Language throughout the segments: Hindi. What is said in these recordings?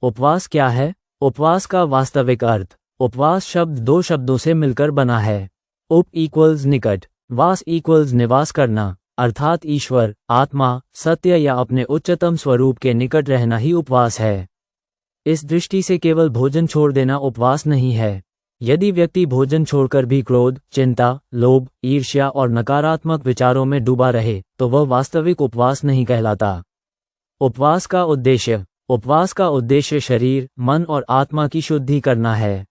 उपवास क्या है? उपवास का वास्तविक अर्थ। उपवास शब्द दो शब्दों से मिलकर बना है। उप इक्वल्स निकट, वास इक्वल्स निवास करना, अर्थात ईश्वर, आत्मा, सत्य या अपने उच्चतम स्वरूप के निकट रहना ही उपवास है। इस दृष्टि से केवल भोजन छोड़ देना उपवास नहीं है। यदि व्यक्ति भोजन छोड़कर भी क्रोध, चिंता, लोभ, ईर्ष्या और नकारात्मक विचारों में डूबा रहे तो वह वास्तविक उपवास नहीं कहलाता। उपवास का उद्देश्य शरीर, मन और आत्मा की शुद्धि करना है।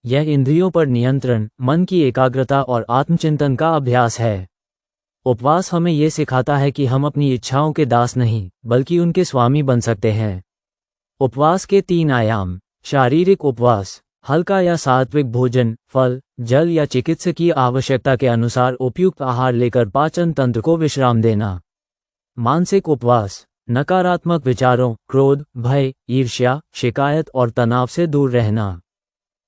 यह इंद्रियों पर नियंत्रण, मन की एकाग्रता और आत्मचिंतन का अभ्यास है। उपवास हमें ये सिखाता है कि हम अपनी इच्छाओं के दास नहीं बल्कि उनके स्वामी बन सकते हैं। उपवास के 3 आयाम। शारीरिक उपवास, हल्का या सात्विक भोजन, फल, जल या चिकित्सकीय आवश्यकता के अनुसार उपयुक्त आहार लेकर पाचन तंत्र को विश्राम देना। मानसिक उपवास, नकारात्मक विचारों, क्रोध, भय, ईर्ष्या, शिकायत और तनाव से दूर रहना।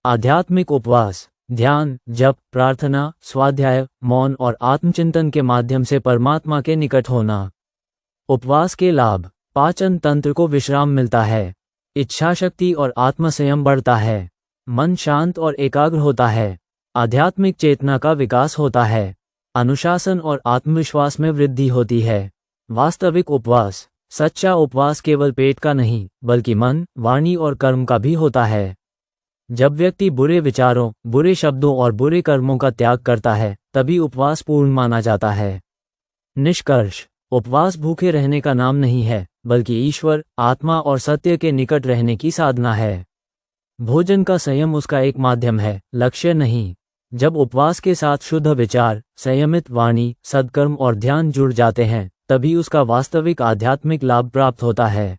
आध्यात्मिक उपवास, ध्यान, जप, प्रार्थना, स्वाध्याय, मौन और आत्मचिंतन के माध्यम से परमात्मा के निकट होना। उपवास के लाभ, पाचन तंत्र को विश्राम मिलता है, इच्छाशक्ति और आत्मसंयम बढ़ता है, मन शांत और एकाग्र होता है, आध्यात्मिक चेतना का विकास होता है, अनुशासन और आत्मविश्वास में वृद्धि होती है। वास्तविक उपवास, सच्चा उपवास केवल पेट का नहीं बल्कि मन, वाणी और कर्म का भी होता है। जब व्यक्ति बुरे विचारों, बुरे शब्दों और बुरे कर्मों का त्याग करता है तभी उपवास पूर्ण माना जाता है। निष्कर्ष, उपवास भूखे रहने का नाम नहीं है बल्कि ईश्वर, आत्मा और सत्य के निकट रहने की साधना है। भोजन का संयम उसका एक माध्यम है, लक्ष्य नहीं। जब उपवास के साथ शुद्ध विचार, संयमित वाणी, सद्कर्म और ध्यान जुड़ जाते हैं तभी उसका वास्तविक आध्यात्मिक लाभ प्राप्त होता है।